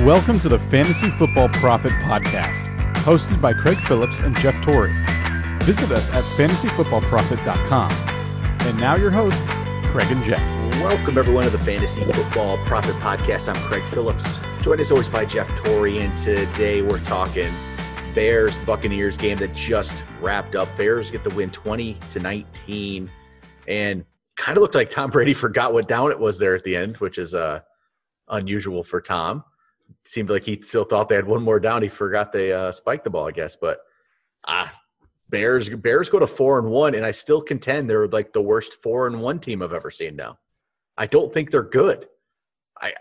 Welcome to the Fantasy Football Profit Podcast, hosted by Craig Phillips and Jeff Torrey. Visit us at fantasyfootballprofit.com. And now your hosts, Craig and Jeff. Welcome everyone to the Fantasy Football Profit Podcast. I'm Craig Phillips, joined as always by Jeff Torrey, and today we're talking Bears-Buccaneers game that just wrapped up. Bears get the win 20-19, and kind of looked like Tom Brady forgot what down it was there at the end, which is unusual for Tom. Seemed like he still thought they had one more down. He forgot they spiked the ball, I guess. But Bears go to 4-1, and I still contend they're like the worst 4-1 team I've ever seen now. I don't think they're good. I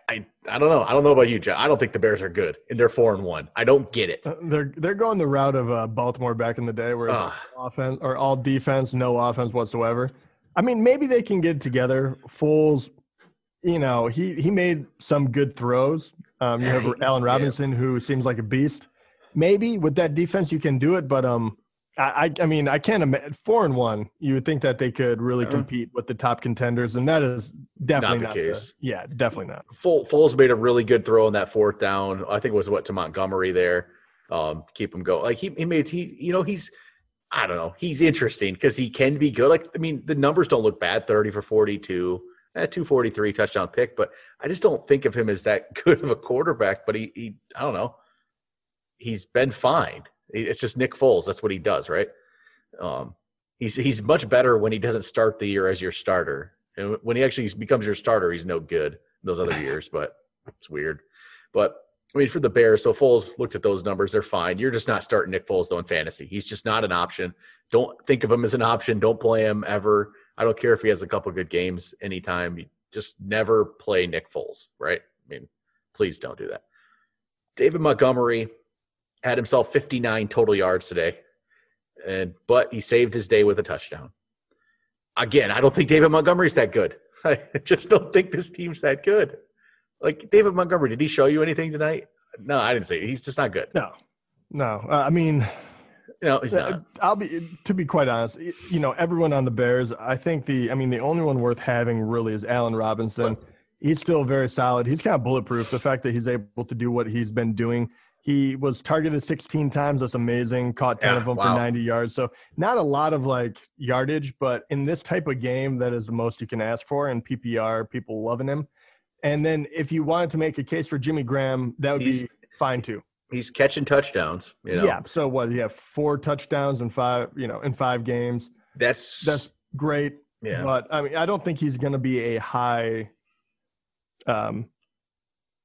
don't know. I don't know about you, Jeff. I don't think the Bears are good, and they're 4-1. I don't get it. They're going the route of Baltimore back in the day, where it's offense or all defense, no offense whatsoever. I mean, maybe they can get it together. Foles, you know, he made some good throws. You have Allen Robinson, who seems like a beast. Maybe with that defense you can do it, but I mean, I can't imagine 4-1. You would think that they could really compete with the top contenders, and that is definitely not the case. Definitely not. Foles made a really good throw on that fourth down. I think it was to Montgomery there. Keep him going. Like he's I don't know. He's interesting because he can be good. Like, I mean, the numbers don't look bad. 30 for 42. 243 touchdown pick, but I just don't think of him as that good of a quarterback. But he I don't know. He's been fine. It's just Nick Foles. That's what he does, right? He's much better when he doesn't start the year as your starter. And when he actually becomes your starter, he's no good those other years, but it's weird. But, I mean, for the Bears, so Foles looked at those numbers. They're fine. You're just not starting Nick Foles, though, in fantasy. He's just not an option. Don't think of him as an option. Don't play him ever. I don't care if he has a couple good games anytime. You just never play Nick Foles, right? I mean, please don't do that. David Montgomery had himself 59 total yards today, but he saved his day with a touchdown. Again, I don't think David Montgomery's that good. I just don't think this team's that good. Like, David Montgomery, did he show you anything tonight? No, I didn't see it. He's just not good. No. I mean – no, he's not. To be quite honest, you know, everyone on the Bears, I think the only one worth having really is Allen Robinson. He's still very solid. He's kind of bulletproof. The fact that he's able to do what he's been doing. He was targeted 16 times. That's amazing. Caught 10 of them for 90 yards. So not a lot of like yardage, but in this type of game, that is the most you can ask for. And PPR, people loving him. And then if you wanted to make a case for Jimmy Graham, that would be fine too. He's catching touchdowns, you know. Yeah. So what? You have 4 touchdowns in 5 games. That's great. Yeah. But I mean, I don't think he's going to be a high. I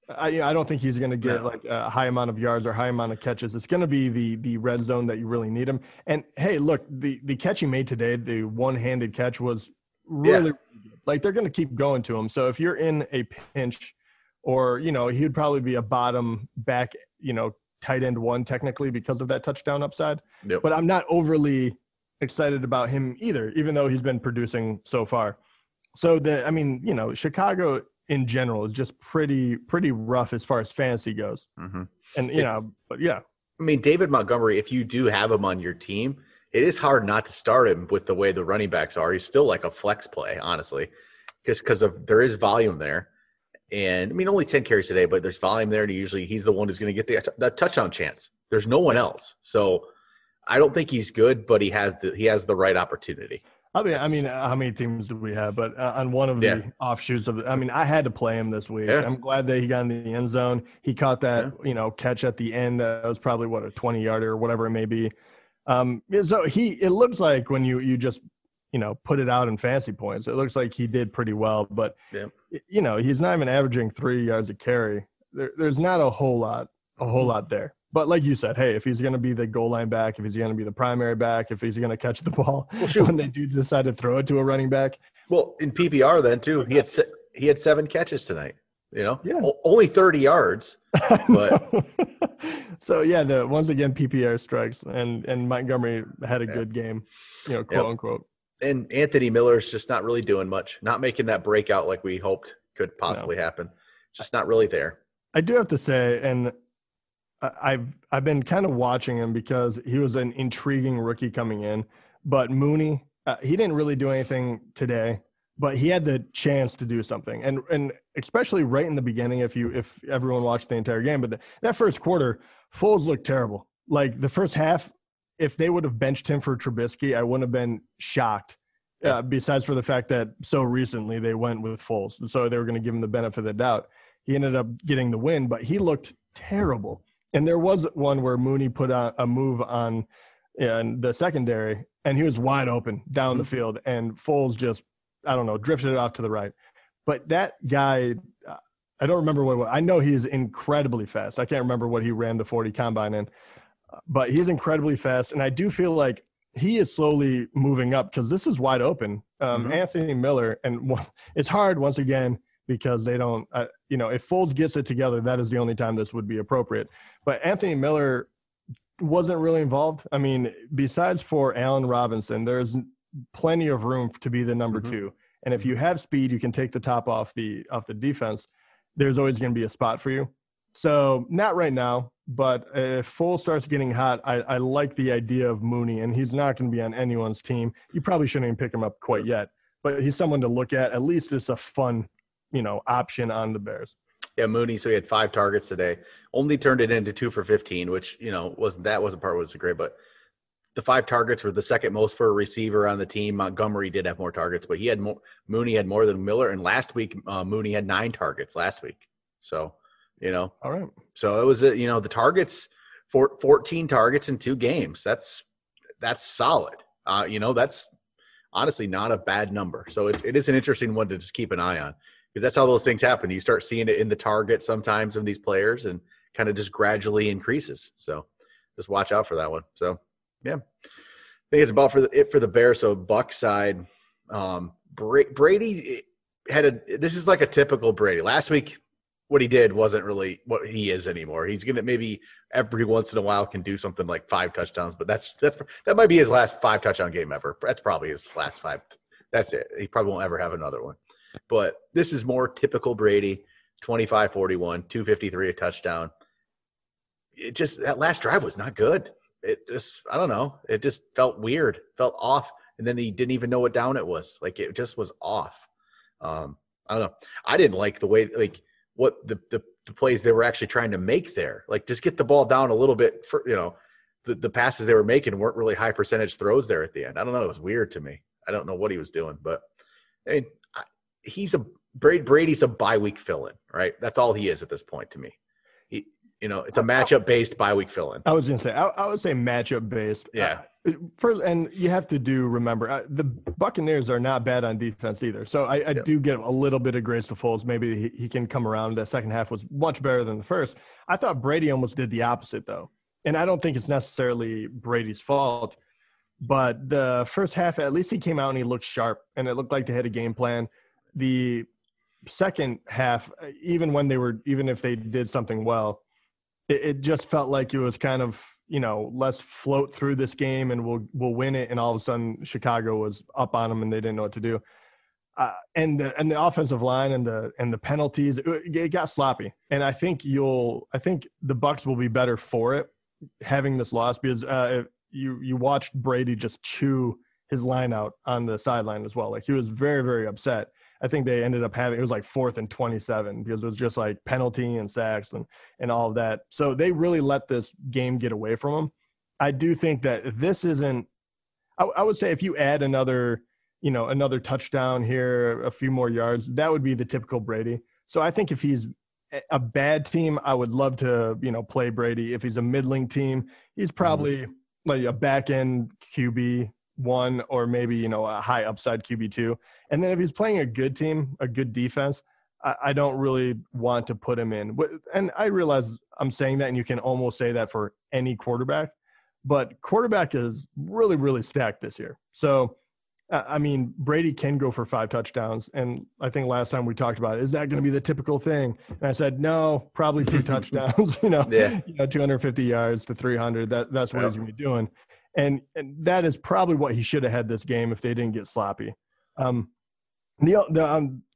don't think he's going to get like a high amount of yards or high amount of catches. It's going to be the red zone that you really need him. And hey, look, the catch he made today, the one-handed catch was really good. Like, they're going to keep going to him. So if you're in a pinch, or he'd probably be a bottom back, tight end 1 technically because of that touchdown upside. Yep. But I'm not overly excited about him either, even though he's been producing so far. So Chicago in general is just pretty rough as far as fantasy goes. Mm-hmm. And but yeah. I mean, David Montgomery, if you do have him on your team, it is hard not to start him with the way the running backs are. He's still like a flex play, honestly, because there is volume there. And I mean, only 10 carries today, but there's volume there, and he's the one who's going to get the touchdown chance. There's no one else. So I don't think he's good, but he has the right opportunity. I mean, how many teams do we have? But on one of the offshoots of I had to play him this week. Yeah. I'm glad that he got in the end zone. He caught that, catch at the end. That was probably a 20-yarder or whatever it may be. So it looks like when you just, put it out in fantasy points, it looks like he did pretty well. But, he's not even averaging 3 yards a carry. There's not a whole lot there. But like you said, hey, if he's going to be the goal line back, if he's going to be the primary back, if he's going to catch the ball when they do decide to throw it to a running back. Well, in PPR then too, he had 7 catches tonight. Only 30 yards. But so once again PPR strikes, and Montgomery had a good game, quote unquote. And Anthony Miller's just not really doing much, not making that breakout like we hoped could possibly happen. Just not really there. I do have to say, and I've been kind of watching him because he was an intriguing rookie coming in, but Mooney, he didn't really do anything today. but he had the chance to do something. And especially right in the beginning, if everyone watched the entire game, but that first quarter, Foles looked terrible. Like the first half, if they would have benched him for Trubisky, I wouldn't have been shocked. Besides for the fact that so recently they went with Foles. So they were going to give him the benefit of the doubt. He ended up getting the win, but he looked terrible. And there was one where Mooney put a move on in the secondary, and he was wide open down the field, and Foles just, I don't know, drifted it off to the right. But that guy, I don't remember what it was. I know he is incredibly fast. I can't remember what he ran the 40 combine in, but he's incredibly fast. And I do feel like he is slowly moving up because this is wide open. Anthony Miller, and it's hard once again because they don't, if Foles gets it together, that is the only time this would be appropriate. But Anthony Miller wasn't really involved. I mean, besides for Allen Robinson, there's plenty of room to be the number two. And if you have speed, you can take the top off the defense. There's always going to be a spot for you. So not right now, but if Foles starts getting hot, I like the idea of Mooney, and he's not going to be on anyone's team. You probably shouldn't even pick him up quite yet, but he's someone to look at. At least it's a fun, option on the Bears. Yeah, Mooney. So he had 5 targets today. Only turned it into 2 for 15, which wasn't part was great. But the 5 targets were the second most for a receiver on the team. Montgomery did have more targets, but Mooney had more than Miller. And last week, Mooney had 9 targets last week. So, all right. So it was the targets, 14 targets in 2 games. That's solid. That's honestly not a bad number. So it is an interesting one to just keep an eye on. Because that's how those things happen. You start seeing it in the target sometimes of these players and kind of just gradually increases. So just watch out for that one. So, yeah. I think it's about it for the Bears. So Bucs side, Brady this is like a typical Brady. Last week, what he did wasn't really what he is anymore. He's going to maybe every once in a while can do something like 5 touchdowns, but that might be his last 5 touchdown game ever. That's probably his last 5. That's it. He probably won't ever have another one. But this is more typical Brady, 25-41, 253 a touchdown. That last drive was not good. It just, I don't know. It just felt weird, felt off. And then he didn't even know what down it was. Like, it just was off. I don't know. I didn't like the way, like, what the plays they were actually trying to make there. Like, just get the ball down a little bit for, the passes they were making weren't really high percentage throws there at the end. I don't know. It was weird to me. I don't know what he was doing, but I mean, Brady's a bye week fill-in, right? That's all he is at this point to me. It's a matchup based bye week fill-in. I was going to say, I would say matchup based. Yeah. And you have to remember, the Buccaneers are not bad on defense either. So I do get a little bit of grace to Foles. Maybe he can come around. The second half was much better than the first. I thought Brady almost did the opposite though. And I don't think it's necessarily Brady's fault, but the first half, at least he came out and he looked sharp and it looked like they had a game plan. The second half, even if they did something well, it just felt like it was kind of, let's float through this game and we'll win it. And all of a sudden Chicago was up on them and they didn't know what to do. And the offensive line and the penalties, it got sloppy. And I think the Bucs will be better for it having this loss because you watched Brady just chew his line out on the sideline as well. Like, he was very, very upset. I think they ended up it was like 4th and 27 because it was just like penalty and sacks and all of that. So they really let this game get away from them. I do think that this isn't, I would say if you add another touchdown here, a few more yards, that would be the typical Brady. So I think if he's a bad team, I would love to, play Brady. If he's a middling team, he's probably like a back end QB 1 or maybe, a high upside QB 2. And then if he's playing a good team, a good defense, I don't really want to put him in. And I realize I'm saying that, and you can almost say that for any quarterback, but quarterback is really, really stacked this year. So, I mean, Brady can go for 5 touchdowns. And I think last time we talked about it, is that going to be the typical thing? And I said, no, probably 2 touchdowns, 250 yards to 300. That's what he's going to be doing. And that is probably what he should have had this game if they didn't get sloppy. The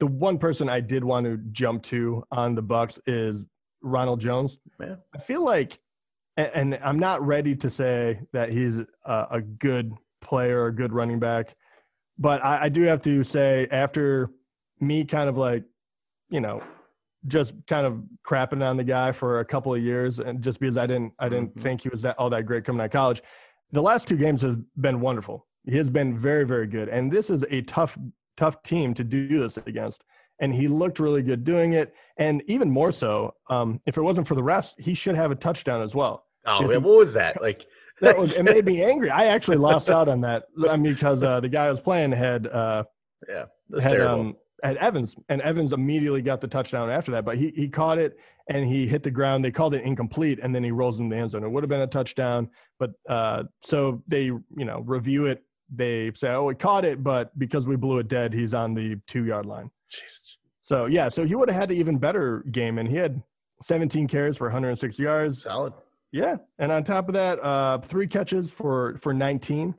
one person I did want to jump to on the Bucs is Ronald Jones. Man. I feel like, and I'm not ready to say that he's a good player or a good running back, But I do have to say, after me kind of like, just kind of crapping on the guy for a couple of years, and just because I didn't think he was all that great coming out of college, the last 2 games has been wonderful. He has been very, very good. And this is a tough team to do this against. And he looked really good doing it. And even more so, if it wasn't for the refs, he should have a touchdown as well. Oh, what was that? Like, it made me angry. I actually lost out on that. I mean, because the guy I was playing had Evans, and Evans immediately got the touchdown after that. But he caught it and he hit the ground. They called it incomplete, and then he rolls in the end zone. It would have been a touchdown, but so they review it. They say, oh, we caught it, but because we blew it dead, he's on the 2-yard line. Jesus. So he would have had an even better game, and he had 17 carries for 106 yards. Solid. Yeah, and on top of that, 3 catches for 19.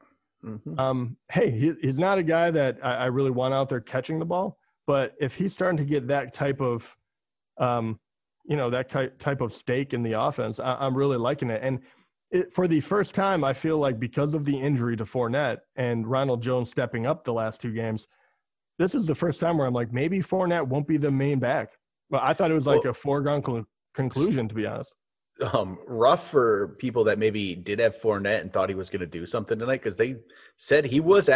Hey, he's not a guy that I really want out there catching the ball, but if he's starting to get that type of, type of stake in the offense, I'm really liking it. And for the first time, I feel like because of the injury to Fournette and Ronald Jones stepping up the last 2 games, this is the first time where I'm like, maybe Fournette won't be the main back. But I thought it was like a foregone conclusion, to be honest. Rough for people that maybe did have Fournette and thought he was going to do something tonight, because they said he was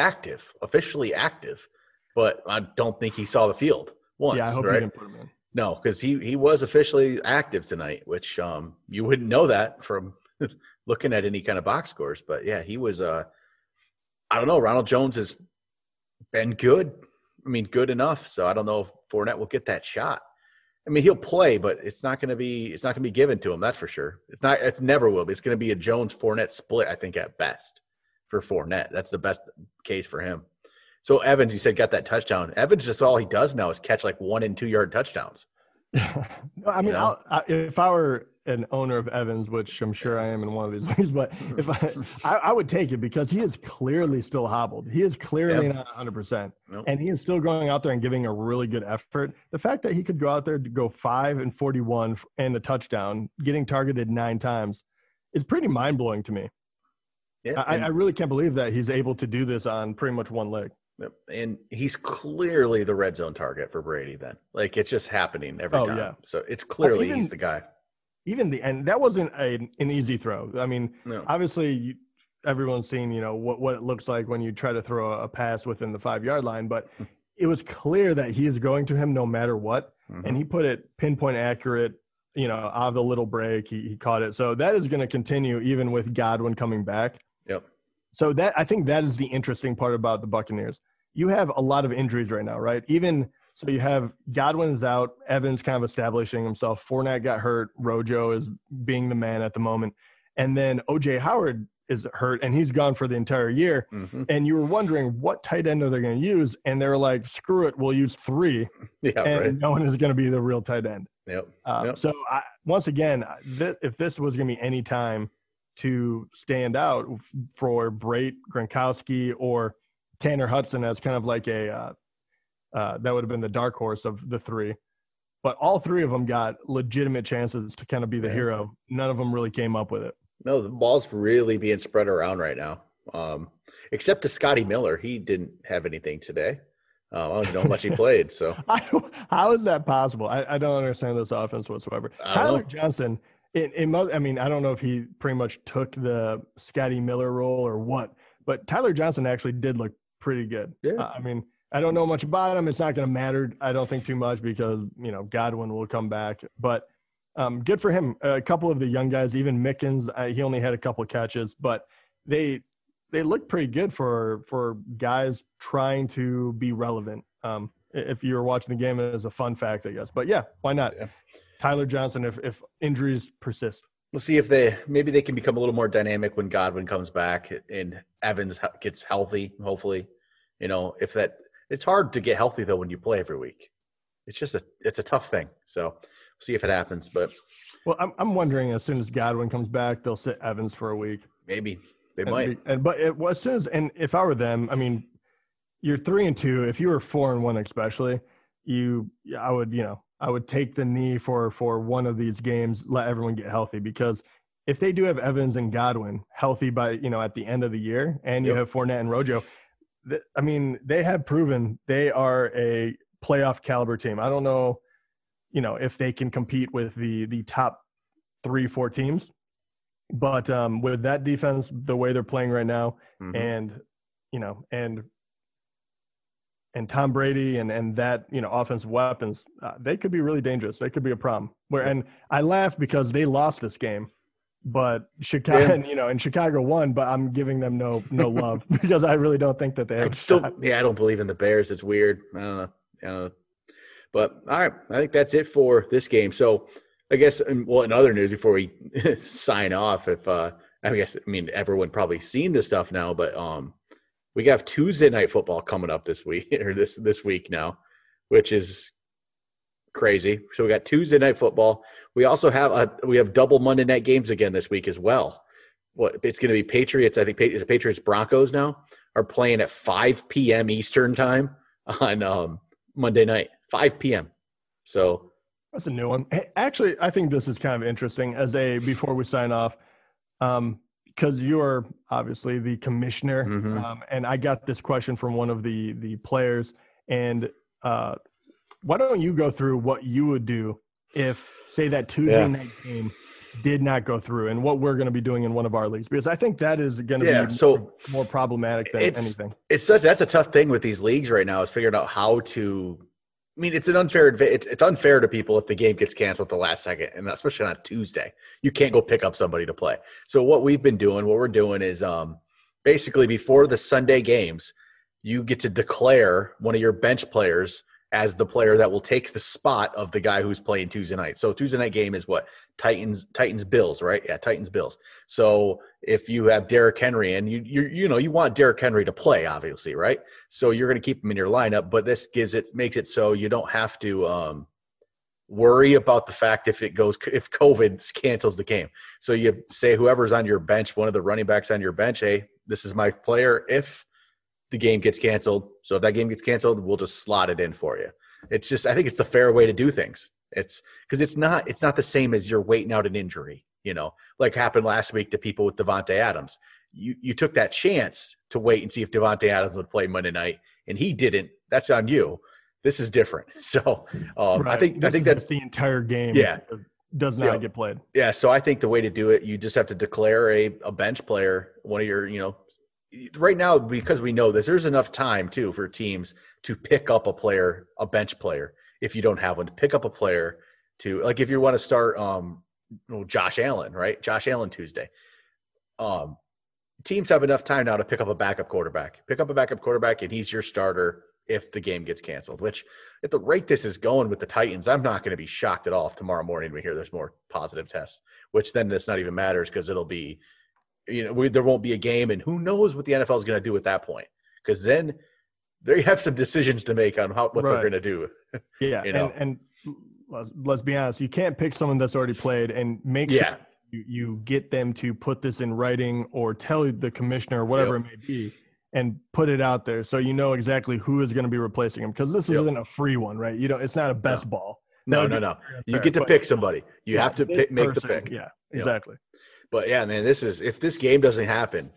officially active, but I don't think he saw the field once. Yeah, I hope right? you didn't put him in. No, because he was officially active tonight, which you wouldn't know that from looking at any kind of box scores. But yeah, he was. I don't know. Ronald Jones has been good. I mean, good enough. So I don't know if Fournette will get that shot. I mean, he'll play, but it's not going to be given to him. That's for sure. It never will be. It's going to be a Jones Fournette split, I think, at best for Fournette. That's the best case for him. So Evans, you said, got that touchdown. Evans, just all he does now is catch like 1- and 2-yard touchdowns. I mean, if I were an owner of Evans, which I'm sure I am in one of these leagues, but if I would take it, because he is clearly still hobbled. He is clearly not 100%. Nope. And he is still going out there and giving a really good effort. The fact that he could go out there to go 5 and 41 and a touchdown, getting targeted 9 times, is pretty mind-blowing to me. Yeah, I really can't believe that he's able to do this on pretty much one leg. And he's clearly the red zone target for Brady then. Like, it's just happening every time. Yeah. So it's clearly he's the guy. And that wasn't an easy throw. I mean, obviously everyone's seen, what it looks like when you try to throw a pass within the 5-yard line, but it was clear that he is going to him no matter what. And he put it pinpoint accurate, out of the little break, he caught it. So that is going to continue even with Godwin coming back. Yep. So I think that is the interesting part about the Buccaneers. You have a lot of injuries right now, right? So you have Godwin is out, Evans kind of establishing himself. Fournette got hurt. Rojo is being the man at the moment. And then O.J. Howard is hurt, and he's gone for the entire year. And you were wondering what tight end are they going to use? And they're like, screw it, we'll use 3. No one is going to be the real tight end. So once again, if this was going to be any time to stand out for Brait, Gronkowski, or Tanner Hudson as kind of like that would have been the dark horse of the 3. But all 3 of them got legitimate chances to kind of be the hero. None of them really came up with it. No, the ball's really being spread around right now. Except to Scotty Miller. He didn't have anything today. I don't even know how much he played. So how is that possible? I don't understand this offense whatsoever. Tyler Johnson, I don't know if he pretty much took the Scotty Miller role or what, but Tyler Johnson actually did look pretty good. Yeah. I don't know much about him. It's not going to matter, I don't think, too much because, Godwin will come back. But good for him. A couple of the young guys, even Mickens, he only had a couple of catches, but they look pretty good for guys trying to be relevant. If you were watching the game as a fun fact, I guess. But, yeah, why not? Yeah. Tyler Johnson, if injuries persist. We'll see if maybe they can become a little more dynamic when Godwin comes back and Evans gets healthy, hopefully. It's hard to get healthy, though, when you play every week. It's a tough thing. So we'll see if it happens. But I'm wondering, as soon as Godwin comes back, they'll sit Evans for a week. Maybe they might. If I were them, you're 3-2. If you were 4-1, especially, I would take the knee for one of these games, let everyone get healthy, because if they do have Evans and Godwin healthy by, at the end of the year, and you have Fournette and Rojo, I mean, they have proven they are a playoff caliber team. I don't know, if they can compete with the top 3-4 teams, but with that defense, the way they're playing right now, and Tom Brady and that, offensive weapons, they could be really dangerous. They could be a problem. And I laugh because they lost this game, but Chicago, and Chicago won, but I'm giving them no love because I really don't think that they have I don't believe in the Bears. It's weird. I don't know. But all right, I think that's it for this game. So I guess, in other news before we sign off, everyone probably seen this stuff now, but we have Tuesday night football coming up this week or this week now, which is crazy. So we got Tuesday night football. We also have double Monday night games again this week as well. It's going to be Patriots. I think it's Patriots Broncos now are playing at 5 p.m. Eastern time on Monday night, 5 p.m. So that's a new one. Hey, actually, I think this is kind of interesting before we sign off. Because you're obviously the commissioner, and I got this question from one of the players. And why don't you go through what you would do if, say, that Tuesday night game did not go through, and what we're going to be doing in one of our leagues? Because I think that is going to be more problematic than anything. That's a tough thing with these leagues right now, is figuring out how to. I mean, it's unfair to people if the game gets canceled at the last second, and especially on Tuesday. You can't go pick up somebody to play. So what we're doing is basically before the Sunday games, you get to declare one of your bench players as the player that will take the spot of the guy who's playing Tuesday night. So Tuesday night game is what? Titans Bills, right? Yeah, Titans Bills. So if you have Derrick Henry, and you want Derrick Henry to play, obviously, right? So you're going to keep him in your lineup, but this makes it so you don't have to worry about the fact if COVID cancels the game. So you say whoever's on your bench, one of the running backs on your bench, hey, this is my player if the game gets canceled. So if that game gets canceled, we'll just slot it in for you. I think it's the fair way to do things. It's because it's not the same as you're waiting out an injury, like happened last week to people with Devontae Adams. You took that chance to wait and see if Devontae Adams would play Monday night, and he didn't. That's on you. This is different. So I think that's the entire game. Yeah, does not get played. Yeah. So I think the way to do it, you just have to declare a bench player, one of your, right now, because we know this, there's enough time too for teams to pick up a bench player. If you don't have one, to pick up a player to, like, if you want to start Josh Allen, right? Josh Allen Tuesday. Teams have enough time now to pick up a backup quarterback. And he's your starter if the game gets canceled, which at the rate this is going with the Titans, I'm not going to be shocked at all if tomorrow morning we hear there's more positive tests, which then this not even matters because it'll be, there won't be a game, and who knows what the NFL is going to do at that point, because then they have some decisions to make on what they're going to do. Yeah. And let's be honest, you can't pick someone that's already played and make sure you get them to put this in writing or tell the commissioner or whatever it may be and put it out there so you know exactly who is going to be replacing him, because this isn't a free one, right? It's not a best ball. No. You get to pick somebody. You have to make the pick. Yeah, exactly. But yeah, man, if this game doesn't happen,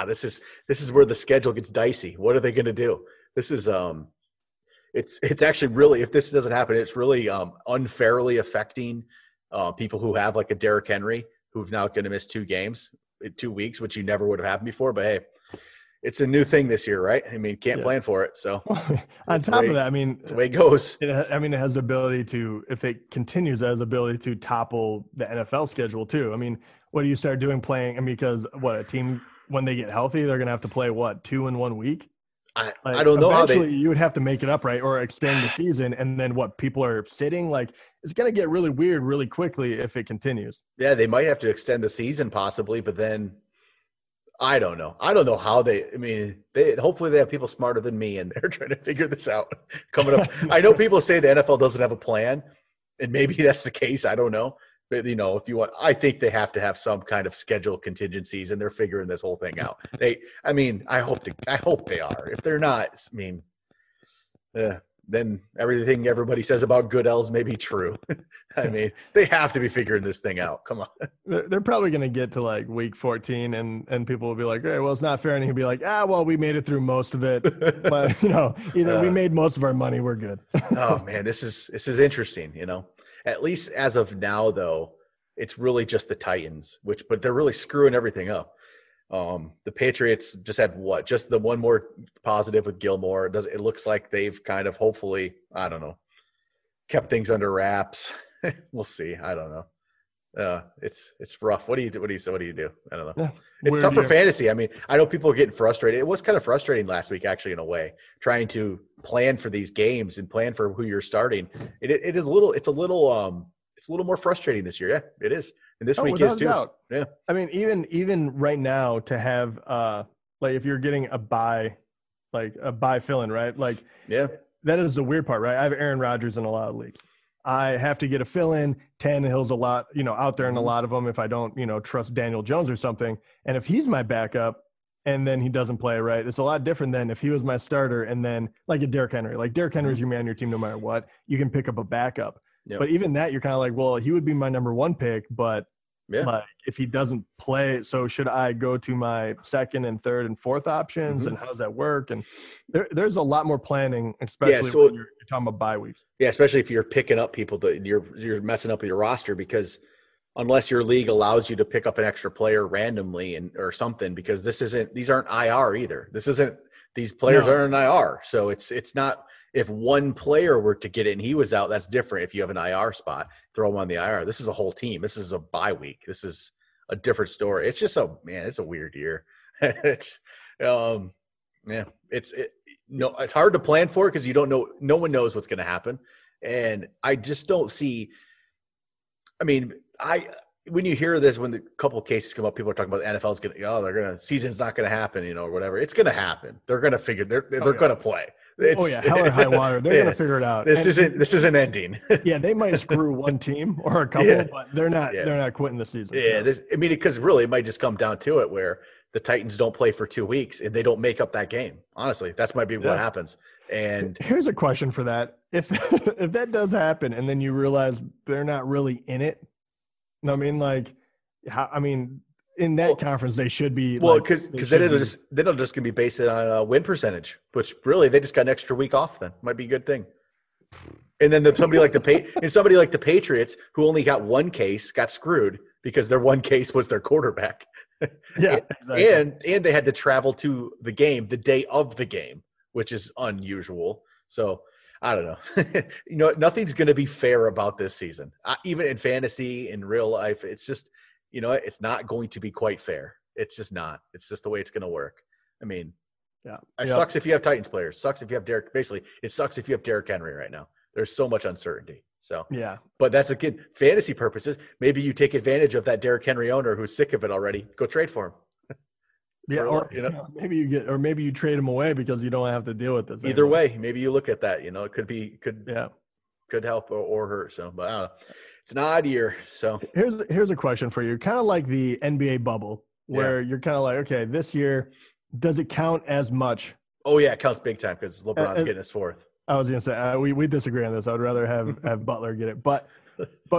this is where the schedule gets dicey. What are they going to do? This is it's actually really, if this doesn't happen, it's really unfairly affecting people who have like a Derrick Henry, who's now going to miss 2 games in 2 weeks, which you never would have happened before. But hey, it's a new thing this year, right? I mean, can't plan for it. So on top of that, I mean, it's the way it goes. It has the ability to, if it continues, it has the ability to topple the NFL schedule too. I mean, what do you start doing playing? I mean, because a team, when they get healthy, they're going to have to play 2 in 1 week? I don't know how you would have to make it up, right? Or extend the season, and then people are sitting, it's going to get really weird really quickly if it continues. Yeah, they might have to extend the season possibly, but then I don't know. I don't know how hopefully they have people smarter than me, and they're trying to figure this out coming up. I know people say the NFL doesn't have a plan, and maybe that's the case. I don't know. But, if you want, I think they have to have some kind of schedule contingencies, and they're figuring this whole thing out. I hope they are. If they're not, then everything everybody says about Goodell's may be true. I mean, they have to be figuring this thing out. Come on. They're probably going to get to like week 14 and people will be like, hey, well, it's not fair. And he'll be like, well, we made it through most of it. But, either we made most of our money, we're good. Oh, man, this is interesting, At least as of now, though, it's really just the Titans, but they're really screwing everything up. The Patriots just had just the one more positive with Gilmore. It looks like they've kind of hopefully, I don't know, kept things under wraps. We'll see. I don't know. It's rough. What do you do? I don't know. Yeah, it's tough for fantasy. I mean, I know people are getting frustrated. It was kind of frustrating last week, actually, in a way, trying to plan for these games and plan for who you're starting. It's a little more frustrating this year. Yeah, it is. And this week is too. Doubt. Yeah. I mean, even right now to have like if you're getting a buy fill-in, right? Like, yeah, that is the weird part, right? I have Aaron Rodgers in a lot of leagues. I have to get a fill-in. Tannehill's a lot, out there in a lot of them if I don't, trust Daniel Jones or something. And if he's my backup and then he doesn't play right, it's a lot different than if he was my starter and then like a Derrick Henry. Like Derrick Henry's your man on your team no matter what. You can pick up a backup. Yep. But even that, you're kind of like, well, he would be my number one pick, but like if he doesn't play, so should I go to my second and third and fourth options? And how does that work? And there's a lot more planning, especially when you're talking about bye weeks. Yeah, especially if you're picking up people that you're messing up with your roster, because unless your league allows you to pick up an extra player randomly or something, because these aren't IR either. These players aren't an IR, so it's not. If one player were to get it and he was out, that's different. If you have an IR spot, throw him on the IR. This is a whole team. This is a bye week. This is a different story. It's just it's a weird year. It's it's hard to plan for because you don't know. No one knows what's going to happen, and I just don't see. I mean, when you hear this, when the couple of cases come up, people are talking about the NFL's season's not going to happen, or whatever. It's going to happen. They're going to figure. They're going to play. Hell or high water. They're going to figure it out. This isn't ending. Yeah, they might screw one team or a couple, but they're not. They're not quitting the season. Yeah, because really, it might just come down to it where the Titans don't play for 2 weeks and they don't make up that game. Honestly, that's might be what happens. And here's a question for that: if that does happen, and then you realize they're not really in it, in that conference, they should be. Well, because then it'll just going to be based on win percentage, which really they just got an extra week off. Then might be a good thing. And then somebody like the Patriots, who only got one case, got screwed because their one case was their quarterback. Yeah, exactly. And they had to travel to the game the day of the game, which is unusual. So I don't know. Nothing's going to be fair about this season, even in fantasy, in real life. It's just. It's not going to be quite fair. It's just not. It's just the way it's going to work. I mean, it sucks if you have Titans players. Sucks if you have Derrick. Basically, it sucks if you have Derrick Henry right now. There's so much uncertainty. So yeah. But that's fantasy purposes. Maybe you take advantage of that Derrick Henry owner who's sick of it already. Go trade for him. Maybe you trade him away because you don't have to deal with this. Either way, maybe you look at that. It could help or hurt. So, but I don't know. It's an odd year. So here's a question for you. Kind of like the NBA bubble where you're kind of like, okay, this year, does it count as much? Oh yeah, it counts big time because LeBron's getting his fourth. I was going to say, we disagree on this. I would rather have Butler get it. But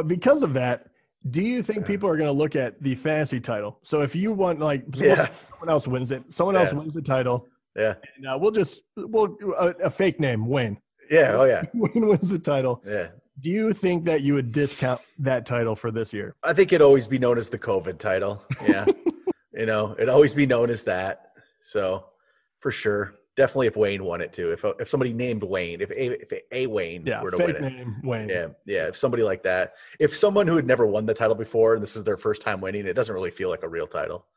because of that, do you think people are going to look at the fantasy title? So if you want, someone else wins it. Someone else wins the title. Yeah. And we'll a fake name, Wayne. Yeah. Oh yeah. Wayne wins the title. Yeah. Do you think that you would discount that title for this year? I think it'd always be known as the COVID title. Yeah. It'd always be known as that. So for sure. Definitely if Wayne won it too. If somebody named Wayne, if a Wayne were to win it. Name Wayne. Yeah. Yeah. If somebody like that, if someone who had never won the title before and this was their first time winning, it doesn't really feel like a real title.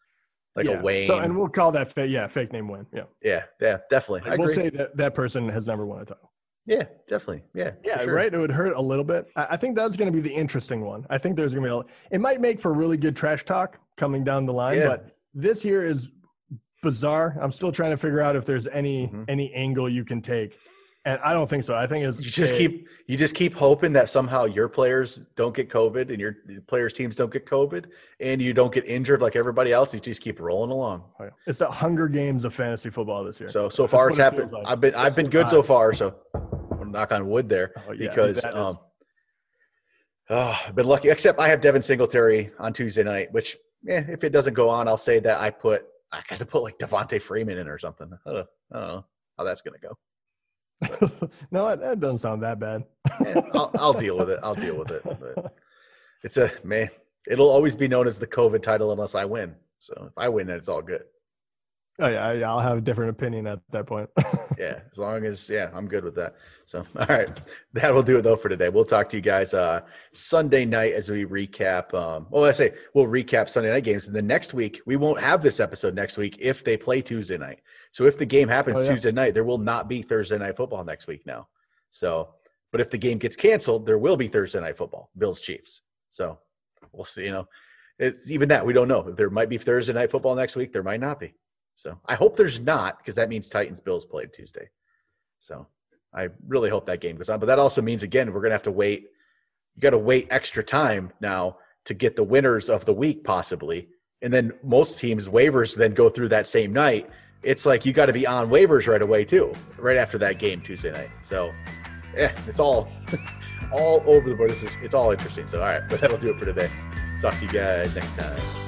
Like a Wayne. So, and we'll call that fake name Wayne. Yeah. Yeah. Yeah. Definitely. We'll say that person has never won a title. Yeah, definitely. Yeah. Yeah, sure. Right. It would hurt a little bit. I think that's going to be the interesting one. I think there's going to be it might make for really good trash talk coming down the line, but this year is bizarre. I'm still trying to figure out if there's any angle you can take. And I don't think so. I think it's you just keep hoping that somehow your players don't get COVID and your players' teams don't get COVID and you don't get injured like everybody else. You just keep rolling along. It's the Hunger Games of fantasy football this year. So far it's happened. Like. I've been good so far. So knock on wood there, because I've been lucky. Except I have Devin Singletary on Tuesday night, which if it doesn't go on, I'll say that I got to put like Devontae Freeman in or something. I don't know how that's going to go. No, that doesn't sound that bad. I'll deal with it. But it's it'll always be known as the COVID title unless I win. So if I win, then it's all good. Oh yeah, I'll have a different opinion at that point. Yeah, as long as I'm good with that. So all right, that will do it though for today. We'll talk to you guys Sunday night as we recap. We'll recap Sunday night games, and then next week we won't have this episode next week if they play Tuesday night. So if the game happens Tuesday night, there will not be Thursday night football next week now. So, but if the game gets canceled, there will be Thursday night football, Bills Chiefs. So we'll see. It's even that we don't know. There might be Thursday night football next week. There might not be. So I hope there's not, because that means Titans-Bills played Tuesday. So I really hope that game goes on. But that also means, again, we're going to have to wait. You got to wait extra time now to get the winners of the week possibly. And then most teams' waivers then go through that same night. It's like you got to be on waivers right away too, right after that game Tuesday night. So it's all over the board. It's all interesting. So all right, but that'll do it for today. Talk to you guys next time.